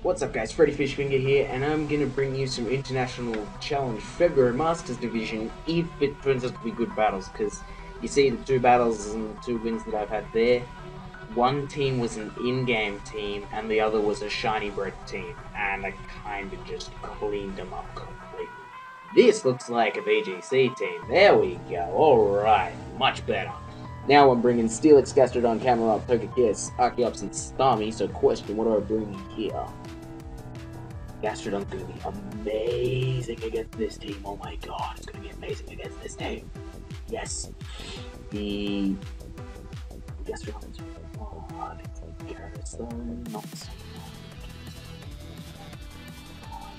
What's up guys, Freddy Fishfinger here, and I'm gonna bring you some International Challenge February Masters Division if it turns out to be good battles, because you see the two battles and the two wins that I've had there, one team was an in-game team and the other was a shiny bread team, and I kinda just cleaned them up completely. This looks like a VGC team, there we go, alright, much better. Now I'm bringing Steelix, Gastrodon, Camelot, Togekiss, Archeops, and Starmie, so question, what do I bring here? Gastrodon's going to be amazing against this team. Oh my god, it's going to be amazing against this team. Yes. The Gastrodon's hard. Gyarados though, not so hard.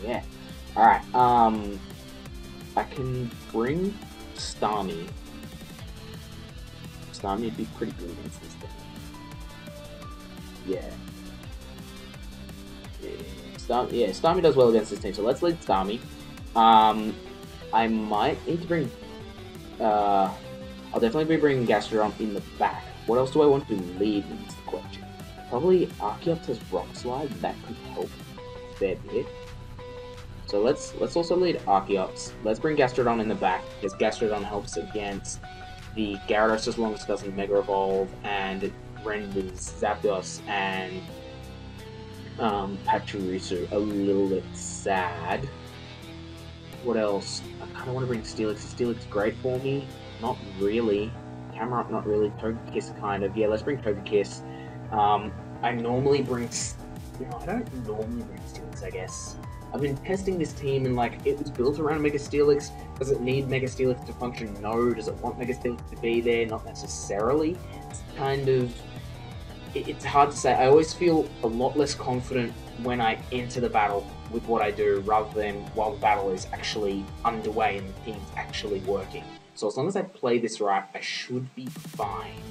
Yeah. Alright, I can bring Starmie. Starmie would be pretty good against this team. Yeah. Starmie does well against this team, so let's lead Starmie. I might need to bring... I'll definitely be bringing Gastrodon in the back. What else do I want to lead is the question. Probably Archeops has Rock Slide, that could help a fair bit. So let's also lead Archeops. Let's bring Gastrodon in the back, because Gastrodon helps against the Gyarados as long as it doesn't Mega Evolve, and it renders Zapdos and Pachirisu a little bit sad. What else? I kind of want to bring Steelix. Steelix is great for me. Not really. Camelot, not really. Togekiss, kind of. Yeah, let's bring Togekiss. I normally bring... I don't normally bring Steelix, I guess. I've been testing this team and, like, it was built around Mega Steelix. Does it need Mega Steelix to function? No. Does it want Mega Steelix to be there? Not necessarily. It's kind of... It's hard to say. I always feel a lot less confident when I enter the battle with what I do rather than while the battle is actually underway and the team's actually working. So as long as I play this right, I should be fine.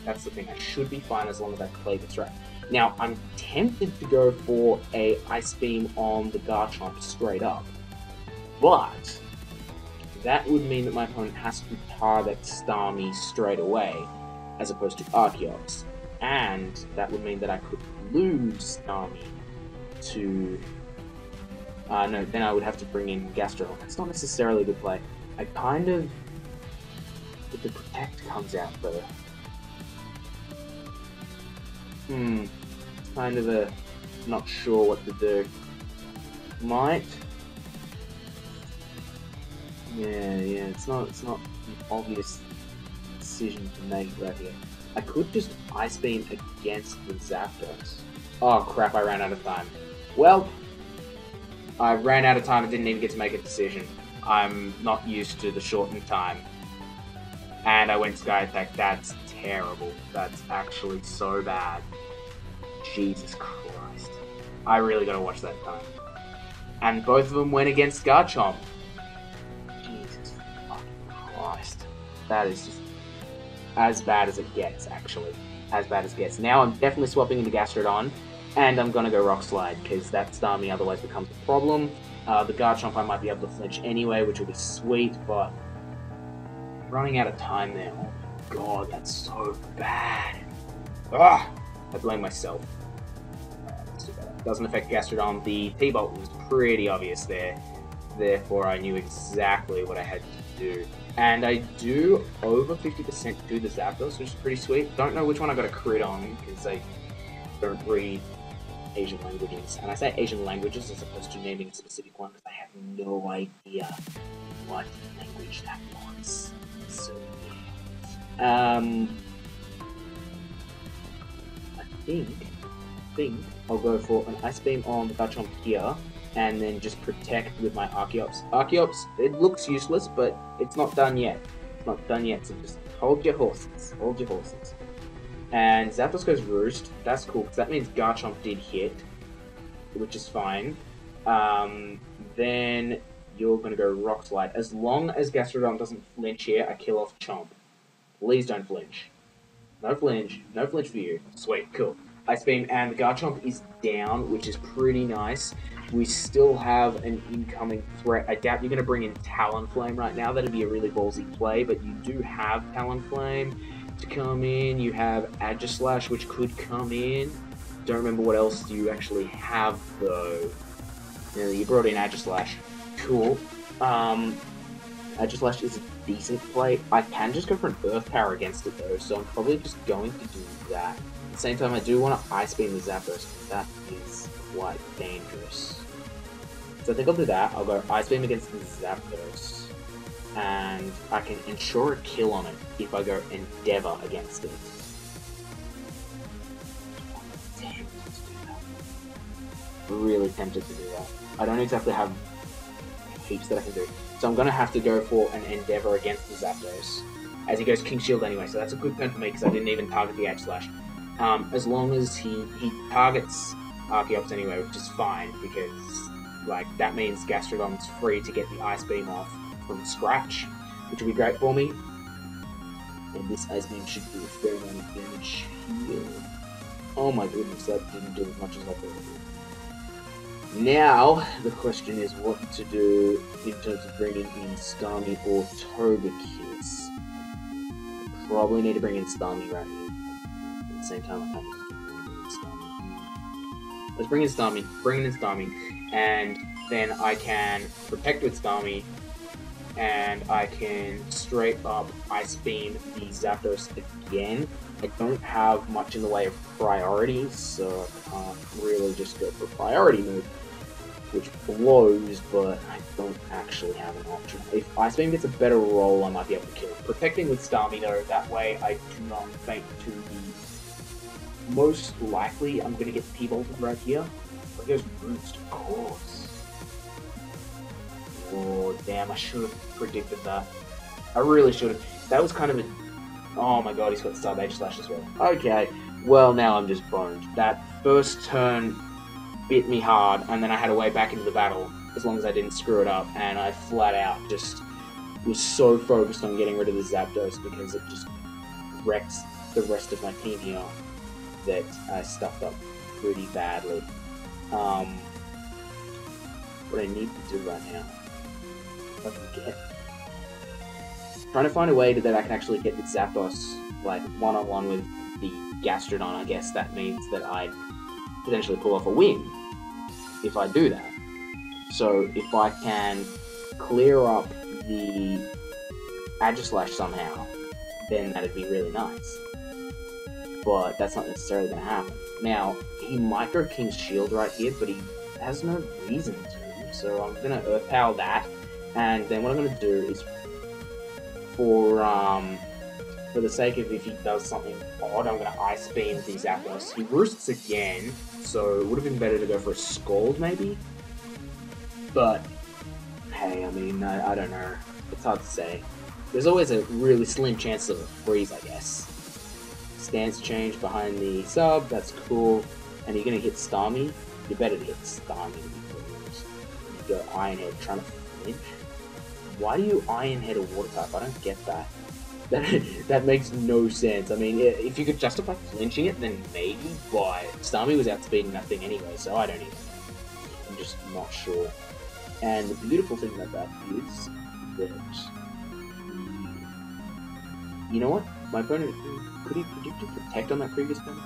That's the thing. I should be fine as long as I play this right. Now, I'm tempted to go for a Ice Beam on the Garchomp straight up, but that would mean that my opponent has to target Starmie straight away as opposed to Archeops. And that would mean that I could lose Starmie to... no, then I would have to bring in Gastrodon. That's not necessarily a good play. I kind of... If the Protect comes out, though... Kind of a... Not sure what to do. Might... Yeah, it's not an obvious decision to make right here. I could just Ice Beam against the Zapdos. Oh crap, I ran out of time. Well, I ran out of time and didn't even get to make a decision. I'm not used to the shortened time. And I went Sky Attack. That's terrible. That's actually so bad. Jesus Christ. I really gotta watch that time. And both of them went against Garchomp. Jesus fucking Christ. That is just as bad as it gets, actually. As bad as it gets. Now I'm definitely swapping into Gastrodon, and I'm gonna go Rock Slide, because that Starmie otherwise becomes a problem. The Garchomp I might be able to flinch anyway, which will be sweet, but running out of time there. Oh my god, that's so bad. Ah! I blame myself. Let's do better. Doesn't affect Gastrodon. The T-Bolt was pretty obvious there. Therefore, I knew exactly what I had to do. And I do over 50% do the Zapdos, which is pretty sweet. Don't know which one I got a crit on, because I don't read Asian languages. And I say Asian languages as opposed to naming a specific one, because I have no idea what language that was. So, yeah. I think I'll go for an Ice Beam on the Garchomp here, and then just protect with my Archeops. Archeops, it looks useless, but it's not done yet. It's not done yet, so just hold your horses. Hold your horses. And Zapdos goes Roost. That's cool, because that means Garchomp did hit, which is fine. Then you're going to go Rock Slide. As long as Gastrodon doesn't flinch here, I kill off Chomp. Please don't flinch. No flinch. No flinch for you. Sweet, cool. Ice Beam, and the Garchomp is down, which is pretty nice. We still have an incoming threat. I doubt you're going to bring in Talonflame right now. That'd be a really ballsy play, but you do have Talonflame. to come in. You have Agislash, which could come in. Don't remember what else you actually have though. Yeah, you brought in Agislash. Cool. Agislash is a decent play. I can just go for an Earth Power against it though, so I'm probably just going to do that. At the same time, I do want to Ice Beam the Zapdos, but that is quite dangerous. So I think I'll do that. I'll go Ice Beam against the Zapdos, and I can ensure a kill on it if I go Endeavor against it. Damn, let's do that. Really tempted to do that. I don't exactly have heaps that I can do. So I'm going to have to go for an Endeavor against the Zapdos, as he goes King Shield anyway, so that's a good turn for me because I didn't even target the Edge Slash. As long as he targets Archeops anyway, which is fine, because like that means Gastrodon's free to get the Ice Beam off from scratch, which will be great for me. And this Ice Beam should do a fair amount of damage here. Oh my goodness, that didn't do as much as I thought it would. Now, the question is what to do in terms of bringing in Starmie or Togekiss. I probably need to bring in Starmie right here. At the same time, I can't bring in Starmie. Let's bring in Starmie, and then I can Protect with Starmie, and I can straight up Ice Beam the Zapdos again. I don't have much in the way of priorities, so I can't really just go for priority move, which blows, but I don't actually have an option. If Ice Beam gets a better roll, I might be able to kill it. Protecting with Starmie though, that way I do not fake to the... Most likely, I'm going to get T-Bolted right here. But there's Roost, of course. Oh, damn, I should have predicted that. I really should have. That was kind of a... Oh my god, he's got Sub H-Slash as well. Okay, well now I'm just boned. That first turn bit me hard, and then I had a way back into the battle, as long as I didn't screw it up, and I flat out just was so focused on getting rid of the Zapdos because it just wrecks the rest of my team here that I stuffed up pretty badly. What I need to do right now, if I can get... Trying to find a way that I can actually get the Zapdos, like, one-on-one with the Gastrodon. I guess that means that I'd potentially pull off a win if I do that. So if I can clear up the Agislash somehow, then that'd be really nice. But that's not necessarily going to happen. Now, he might go King's Shield right here, but he has no reason to. So I'm going to Earth Power that, and then what I'm going to do is, for the sake of if he does something odd, I'm going to Ice Beam the Zapdos. He roosts again, so it would have been better to go for a Scald, maybe? But, hey, I mean, I don't know. It's hard to say. There's always a really slim chance of a freeze, I guess. Stance change behind the sub, that's cool. And you're going to hit Starmie? You better hit Starmie. You go Iron Head, trying to flinch. Why do you Iron Head a Water type? I don't get that. That makes no sense. I mean, if you could justify flinching it, then maybe, but Starmie was outspeeding that thing anyway, so I don't even know. I'm just not sure. And the beautiful thing about that is that... You know what? My opponent... Could he predict a Protect on that previous turn?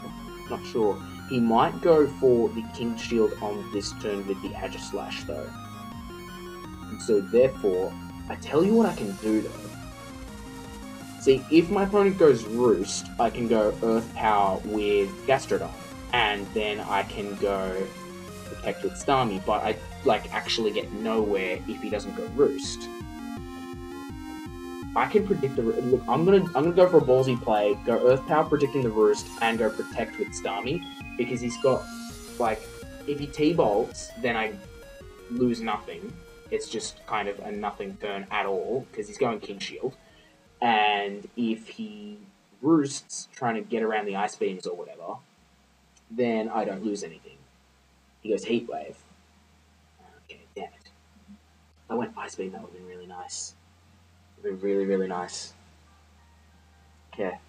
Not sure. He might go for the King Shield on this turn with the Agislash, though. And so, therefore... I tell you what I can do though. See, if my opponent goes Roost, I can go Earth Power with Gastrodon, and then I can go Protect with Starmie, but I actually get nowhere if he doesn't go Roost. I can predict the look. I'm gonna go for a ballsy play, go Earth Power predicting the Roost, and go Protect with Starmie, because he's got if he T-bolts, then I lose nothing. It's just kind of a nothing turn at all, because he's going King Shield. And if he roosts, trying to get around the Ice Beams or whatever, then I don't lose anything. He goes Heat Wave. Okay, damn it. I went Ice Beam, that would have been really nice. It would have been really, really nice. Okay.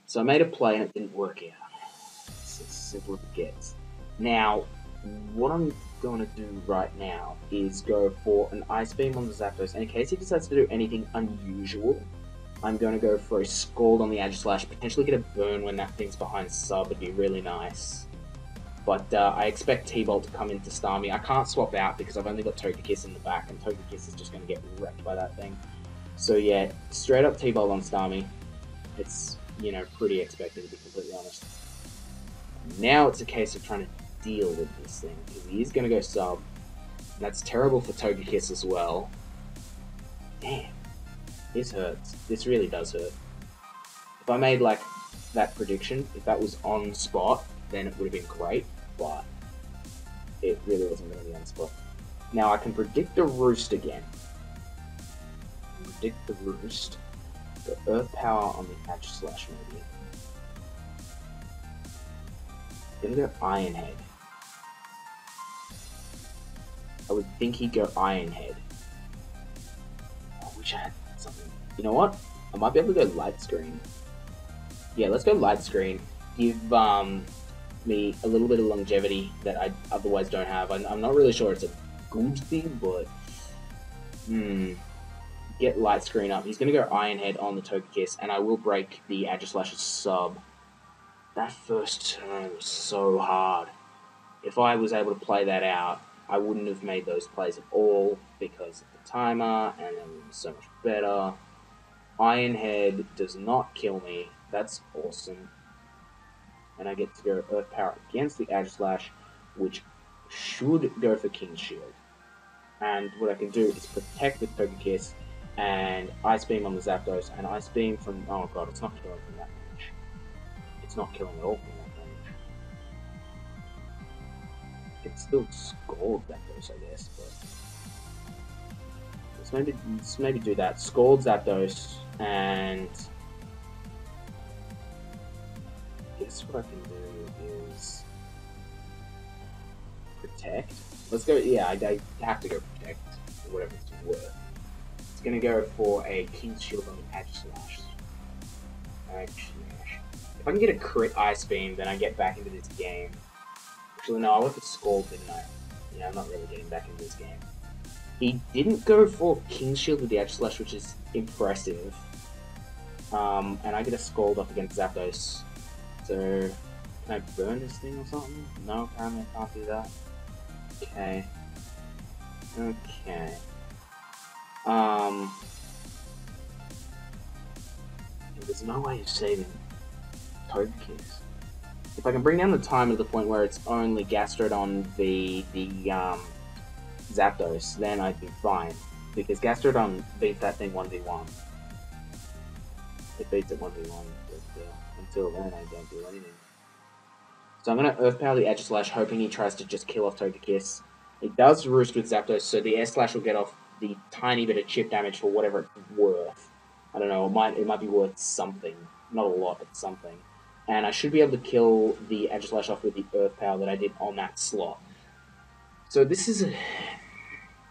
So I made a play and it didn't work out. It's as simple as it gets. Now, what I'm going to do right now is go for an Ice Beam on the Zapdos, and in case he decides to do anything unusual, I'm going to go for a Scald on the Edge Slash, potentially get a burn when that thing's behind sub, would be really nice. But I expect T-Bolt to come in to star me. I can't swap out because I've only got Togekiss in the back, and Togekiss is just going to get wrecked by that thing. So yeah, straight up T-Bolt on Starmie. It's, you know, pretty expected, to be completely honest. Now it's a case of trying to deal with this thing, because he is going to go sub. And that's terrible for Togekiss as well. Damn. This hurts. This really does hurt. If I made, like, that prediction, if that was on spot, then it would have been great, but it really wasn't going to be on spot. Now I can predict the Roost again. Predict the Roost. Go Earth Power on the Edge Slash maybe. Gonna go Iron Head. I would think he'd go Iron Head. I wish I had something. You know what? I might be able to go Light Screen. Yeah, let's go Light Screen. Give me a little bit of longevity that I otherwise don't have. I'm not really sure it's a good thing, but get Light Screen up. He's going to go Iron Head on the Togekiss, and I will break the Aegislash's sub. That first turn was so hard. If I was able to play that out, I wouldn't have made those plays at all because of the timer, and then it was so much better. Iron Head does not kill me. That's awesome. And I get to go Earth Power against the Aegislash, which should go for King's Shield. And what I can do is protect with Togekiss and Ice Beam on the Zapdos, and Ice Beam from... Oh god, it's not killing from that range. It's not killing at all from that range. It's still Scald Zapdos, I guess, but... Let's maybe do that. Scald Zapdos, and... I guess what I can do is... Protect. Let's go... Yeah, I have to go Protect, or whatever it's worth. It's going to go for a King's Shield on the Aegislash. If I can get a crit Ice Beam, then I get back into this game. Actually, no, I went for Scald, didn't I? Yeah, I'm not really getting back into this game. He didn't go for King's Shield with the Aegislash, which is impressive. And I get a Scald up against Zapdos. So, can I burn this thing or something? No, apparently I can't do that. Okay. Okay. There's no way of saving Togekiss. If I can bring down the time to the point where it's only Gastrodon the Zapdos, then I'd be fine. Because Gastrodon beats that thing 1v1. It beats it 1v1, but until then I don't do anything. So I'm going to Earth Power the Aegislash, hoping he tries to just kill off Togekiss. It does Roost with Zapdos, so the Air Slash will get off the tiny bit of chip damage for whatever it's worth. I don't know, it might be worth something. Not a lot, but something. And I should be able to kill the Aegislash off with the Earth Power that I did on that slot. So this is a...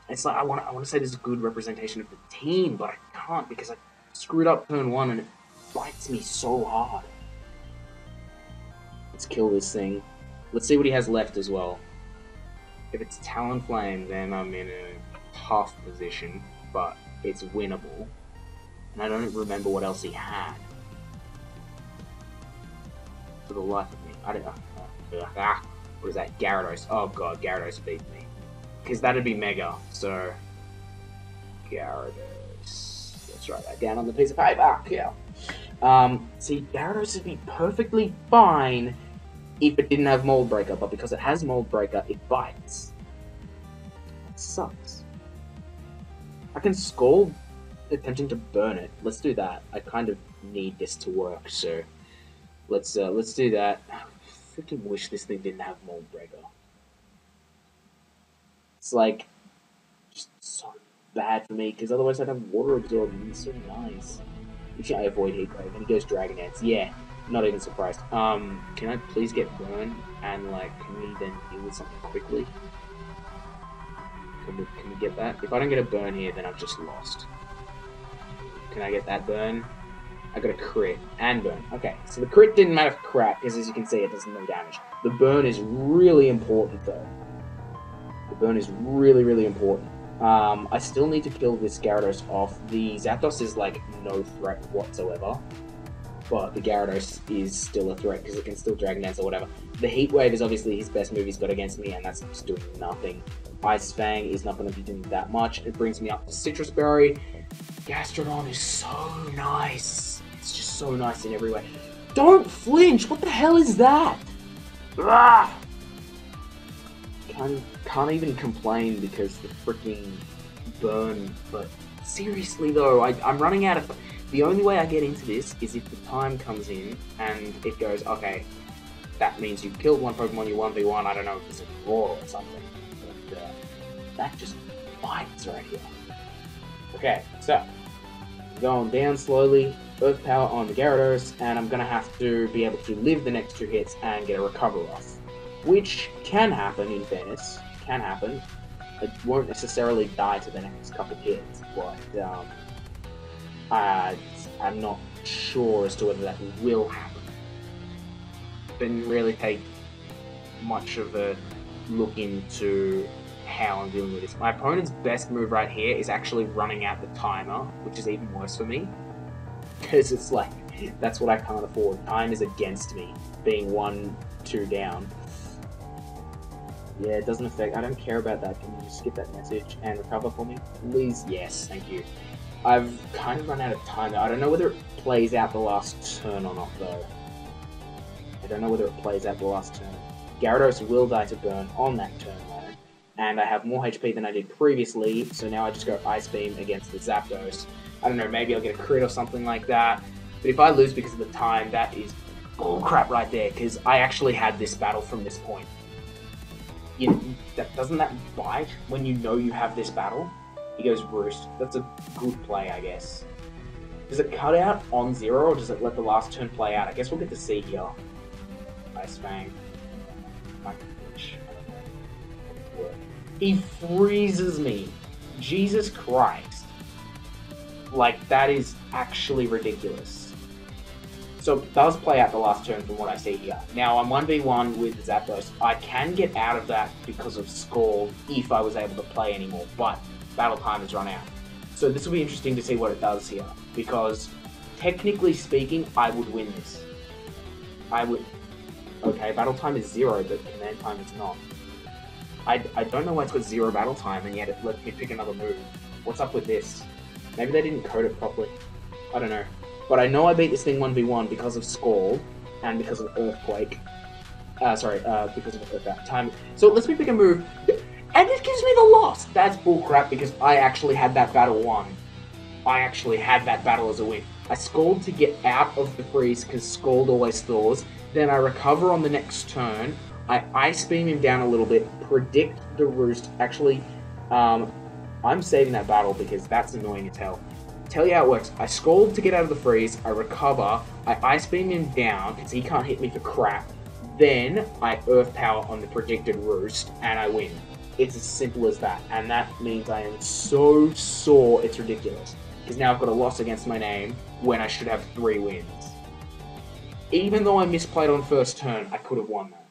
It's like, I want to say this is a good representation of the team, but I can't because I screwed up turn 1 and it bites me so hard. Let's kill this thing. Let's see what he has left as well. If it's Talonflame, then I'm in a tough position, but it's winnable. And I don't remember what else he had. For the life of me. I don't know. What is that? Gyarados. Oh god, Gyarados beat me. Because that'd be Mega, so... Gyarados. Let's write that down on the piece of paper. Yeah. See, Gyarados would be perfectly fine if it didn't have Mold Breaker, but because it has Mold Breaker, it bites. That sucks. I can Scald attempting to burn it. Let's do that. I kind of need this to work, so let's do that. I freaking wish this thing didn't have Mold Breaker. It's like just so bad for me because otherwise I'd have Water Absorb and it's so nice. Usually I avoid Heat Wave and he goes Dragon Dance. Yeah, not even surprised. Can I please get Burn and like can we then deal with something quickly? Can we get that? If I don't get a Burn here, then I've just lost. Can I get that Burn? I got a crit and Burn. Okay, so the crit didn't matter for crap because as you can see it does no damage. The Burn is really important though. The Burn is really, really important. I still need to kill this Gyarados off. The Zapdos is like no threat whatsoever, but the Gyarados is still a threat because it can still Dragon Dance or whatever. The Heat Wave is obviously his best move he's got against me, and that's just doing nothing. Ice Fang is not going to be doing that much. It brings me up to Citrus Berry. Gastrodon is so nice. It's just so nice in every way. Don't flinch! What the hell is that? Ah! Can't even complain because the freaking burn. But seriously though, I'm running out of... The only way I get into this is if the time comes in and it goes, okay, that means you've killed one Pokemon, you 1v1, I don't know if it's a draw or something. But that just bites right here. Okay, so going down slowly, Earth Power on the Gyarados, and I'm going to have to be able to live the next 2 hits and get a recover off. Which can happen, in fairness. Can happen. It won't necessarily die to the next couple hits, but I'm not sure as to whether that will happen. Didn't really take much of a look into how I'm dealing with this. My opponent's best move right here is actually running out the timer, which is even worse for me. Because it's like, that's what I can't afford. Time is against me, being 1-2 down. Yeah, it doesn't affect, I don't care about that. Can you just skip that message and recover for me? Please, yes, thank you. I've kind of run out of time now. I don't know whether it plays out the last turn or not though. I don't know whether it plays out the last turn. Gyarados will die to burn on that turn though. And I have more HP than I did previously, so now I just go Ice Beam against the Zapdos. I don't know, maybe I'll get a crit or something like that. But if I lose because of the time, that is bullcrap right there, because I actually had this battle from this point. Doesn't that bite when you know you have this battle? He goes Roost. That's a good play, I guess. Does it cut out on 0, or does it let the last turn play out? I guess we'll get to see here. Ice Fang. He freezes me. Jesus Christ. Like, that is actually ridiculous. So it does play out the last turn from what I see here. Now, I'm 1v1 with Zapdos. I can get out of that because of Scald if I was able to play anymore, but battle time has run out. So this will be interesting to see what it does here, because technically speaking, I would win this. I would... Okay, battle time is 0, but command time is not. I don't know why it's got 0 battle time, and yet it lets me pick another move. What's up with this? Maybe they didn't code it properly. I don't know. But I know I beat this thing 1v1 because of Scald, and because of Earthquake. Because of Earth Time. So it lets me pick a move, and it gives me the loss! That's bullcrap, because I actually had that battle won. I actually had that battle as a win. I Scald to get out of the freeze, because Scald always thaws. Then I recover on the next turn. I Ice Beam him down a little bit, predict the Roost. Actually, I'm saving that battle because that's annoying as hell. Tell you how it works. I Scald to get out of the freeze, I recover, I Ice Beam him down because he can't hit me for crap. Then I Earth Power on the predicted Roost and I win. It's as simple as that. And that means I am so sore, it's ridiculous. Because now I've got a loss against my name when I should have 3 wins. Even though I misplayed on first turn, I could have won that.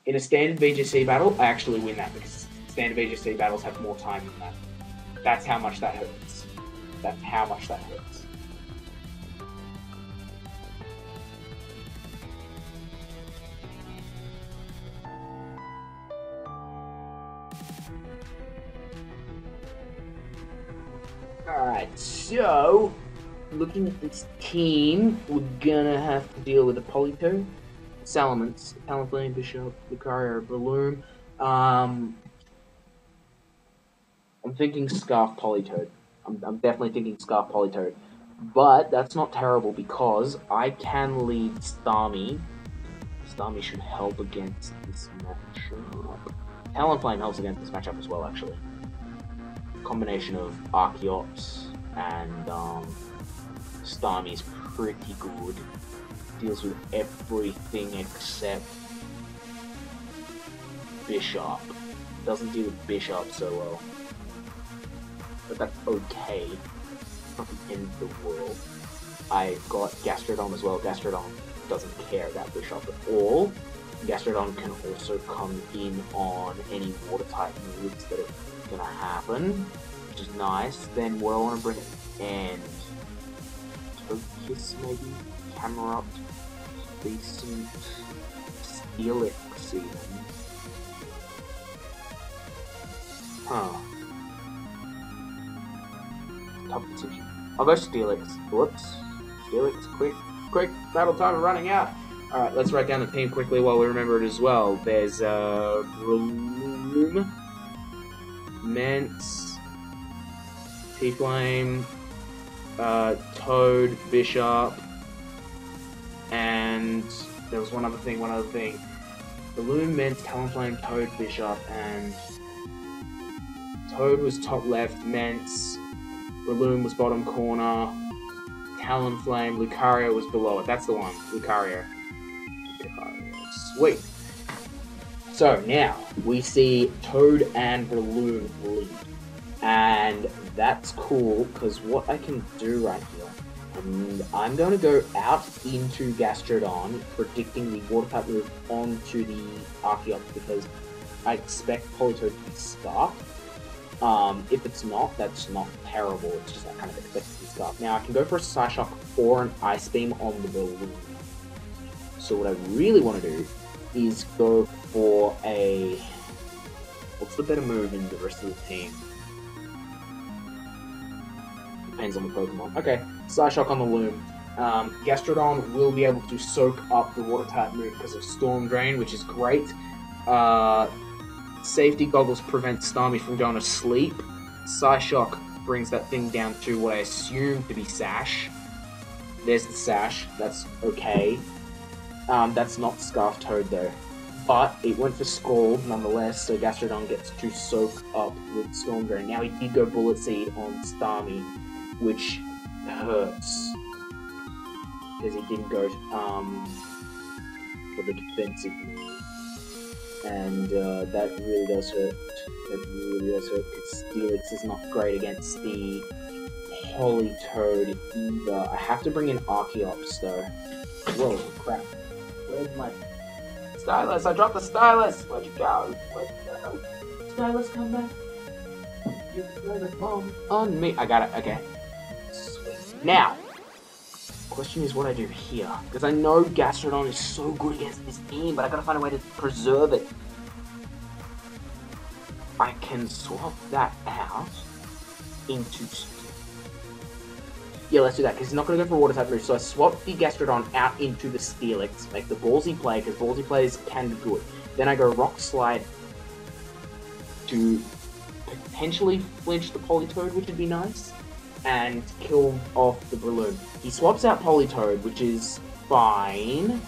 In a standard VGC battle, I actually win that because standard VGC battles have more time than that. That's how much that hurts. That's how much that hurts. Alright, so looking at this team, we're gonna have to deal with a Politoed, Salamence, Talonflame, Bishop, Lucario, Breloom. I'm thinking Scarf Politoed. I'm definitely thinking Scarf Politoed. But that's not terrible because I can lead Starmie. Starmie should help against this matchup. Talonflame helps against this matchup as well, actually. Combination of Archeops and Starmie's pretty good. Deals with everything except Bishop. Doesn't deal with Bishop so well. But that's okay. Not the end of the world. I got Gastrodon as well. Gastrodon doesn't care about Bishop at all. Gastrodon can also come in on any water type moves that are gonna happen, which is nice. Then what I want to bring and Togekiss maybe, camera up, decent Steelix even. Huh. Competition. I'll go Steelix. Whoops. Steelix, quick, battle time running out. Alright, let's write down the team quickly while we remember it as well. There's, Breloom, Mance, T-Flame, Toad, Bishop, and there was one other thing. Breloom, Mance, Talonflame, Toad, Bishop, and Toad was top left, Mance, Breloom was bottom corner, Talonflame, Lucario was below it. That's the one, Lucario. Sweet. So now we see Toad and Breloom lead, and that's cool because what I can do right here, I'm going to go out into Gastrodon, predicting the Water type move onto the Archeops because I expect Politoed to be Scarf. If it's not, that's not terrible. It's just I kind of expect it to be Scarf. Now I can go for a Psyshock or an Ice Beam on the Breloom. So what I really want to do is go for a... What's the better move in the rest of the team? Depends on the Pokemon. Okay, Psyshock on the Loom. Gastrodon will be able to soak up the Water type move because of Storm Drain, which is great. Safety Goggles prevent Starmie from going to sleep. Psyshock brings that thing down to what I assume to be Sash. There's the Sash. That's okay. That's not Scarf Toad though. But it went for Scald nonetheless, so Gastrodon gets to soak up with Storm Drain. Now he did go Bullet Seed on Starmie, which hurts. Because he didn't go for the defensive move. And that really does hurt. Because Steelix is not great against the Politoed either. I have to bring in Archeops though. Whoa, crap. Where's my stylus? I dropped the stylus! Where'd you go? Stylus, come back. You throw the bomb on me. I got it, okay. Sweet. Now, question is what I do here. Because I know Gastrodon is so good against this team, but I gotta find a way to preserve it. I can swap that out into... Yeah, let's do that, because he's not going to go for a Water type move, so I swap the Gastrodon out into the Steelix, make the ballsy play, because ballsy plays can be good. Then I go Rock Slide to potentially flinch the Politoed, which would be nice, and kill off the Breloom. He swaps out Politoed, which is fine,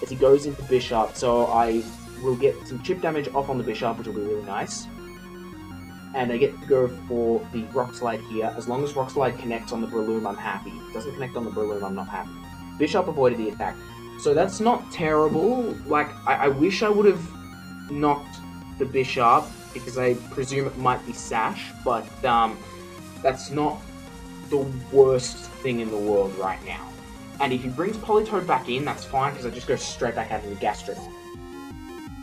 as he goes into Bishop, so I will get some chip damage off on the Bishop, which will be really nice. And I get to go for the Rock Slide here. As long as Rock Slide connects on the Breloom, I'm happy. If it doesn't connect on the Breloom, I'm not happy. Bishop avoided the attack. So that's not terrible. Like, I wish I would have knocked the Bishop, because I presume it might be Sash, but that's not the worst thing in the world right now. And if he brings Politoed back in, that's fine, because I just go straight back out into Gastrodon.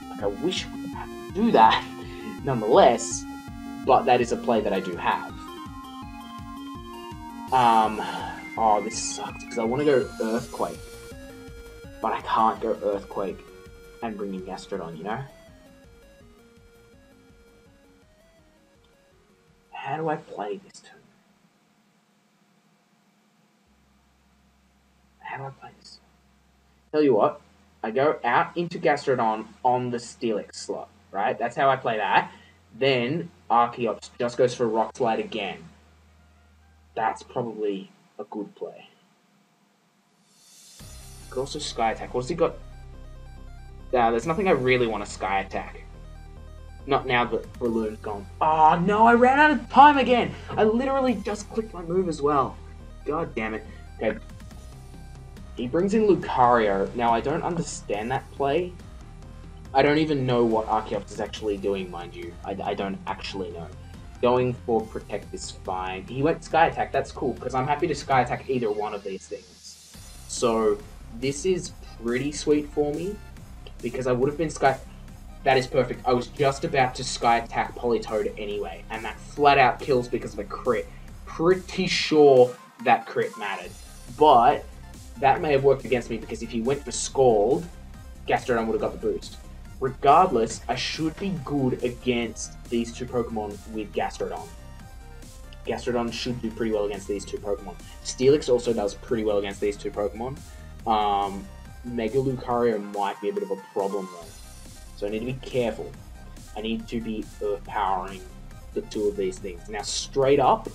Like, I wish we would have to do that, nonetheless. But that is a play that I do have. Oh, this sucks, because I want to go Earthquake. But I can't go Earthquake and bring in Gastrodon, you know? How do I play this turn? How do I play this? Tell you what, I go out into Gastrodon on the Steelix slot, right? That's how I play that. Then Archeops just goes for Rock Slide again. That's probably a good play. Could also Sky Attack. What's he got? There's nothing I really want to Sky Attack. Not now that Breloom's gone. Oh no, I ran out of time again! I literally just clicked my move as well. God damn it. Okay. He brings in Lucario. Now, I don't understand that play. I don't even know what Archeops is actually doing, mind you. I don't actually know. Going for Protect is fine. He went Sky Attack, that's cool, because I'm happy to Sky Attack either one of these things. So, this is pretty sweet for me, because I would have been Sky... That is perfect. I was just about to Sky Attack Politoed anyway, and that flat out kills because of a crit. Pretty sure that crit mattered. But that may have worked against me because if he went for Scald, Gastrodon would have got the boost. Regardless, I should be good against these two Pokemon with Gastrodon. Gastrodon should do pretty well against these two Pokemon. Steelix also does pretty well against these two Pokemon. Mega Lucario might be a bit of a problem though. So I need to be careful. I need to be Earth-powering the two of these things. Now, straight up,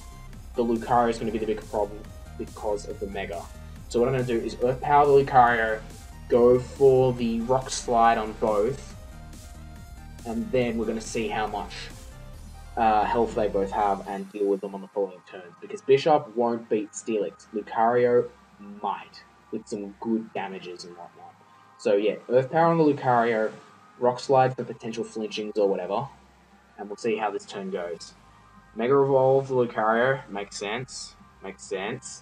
the Lucario is going to be the big problem because of the Mega. So what I'm going to do is Earth-power the Lucario, go for the Rock Slide on both, and then we're going to see how much health they both have and deal with them on the following turns. Because Bishop won't beat Steelix. Lucario might, with some good damages and whatnot. So yeah, Earth Power on the Lucario, Rock Slide for potential flinchings or whatever, and we'll see how this turn goes. Mega Evolve the Lucario, makes sense. Makes sense.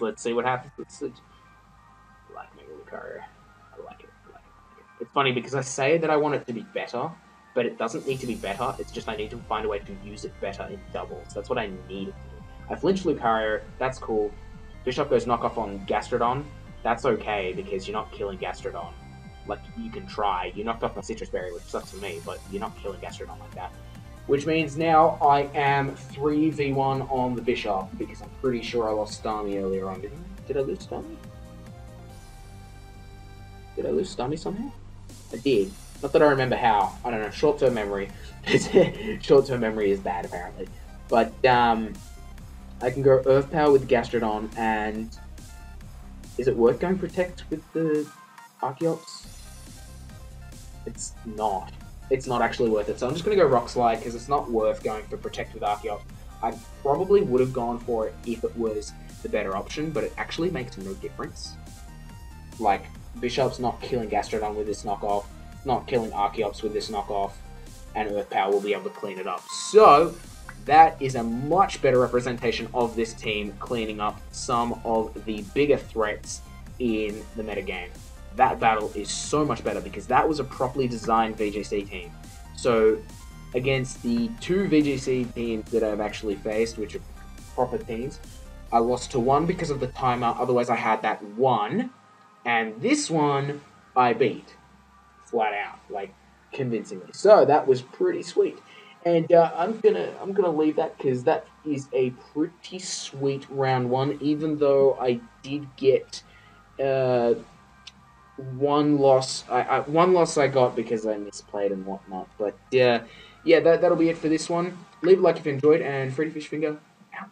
Let's see what happens. I like Mega Lucario. I like it. I like it. It's funny because I say that I want it to be better, but it doesn't need to be better. It's just I need to find a way to use it better in doubles. That's what I need it to do. I flinch Lucario. That's cool. Bishop goes knockoff on Gastrodon. That's okay because you're not killing Gastrodon. Like, you can try. You knocked off my Citrus Berry, which sucks for me, but you're not killing Gastrodon like that. Which means now I am 3v1 on the Bishop, because I'm pretty sure I lost Starmie earlier on, didn't I? Did I lose Starmie? Did I lose Starmie somehow? I did. Not that I remember how. I don't know. Short-term memory. Short-term memory is bad, apparently. But, I can go Earth Power with Gastrodon, and... Is it worth going Protect with the Archeops? It's not. It's not actually worth it. So I'm just going to go Rock Slide because it's not worth going for Protect with Archeops. I probably would have gone for it if it was the better option, but it actually makes no difference. Like, Bishop's not killing Gastrodon with this knockoff, not killing Archeops with this knockoff, and Earth Power will be able to clean it up. So, that is a much better representation of this team cleaning up some of the bigger threats in the metagame. That battle is so much better because that was a properly designed VGC team. So, against the two VGC teams that I've actually faced, which are proper teams, I lost to one because of the timer, otherwise I had that one, and this one I beat. Flat out, like, convincingly. So, that was pretty sweet. And I'm gonna leave that because that is a pretty sweet round one, even though I did get one loss. One loss I got because I misplayed and whatnot. But yeah, that'll be it for this one. Leave a like if you enjoyed, and Freddy Fish Finger out.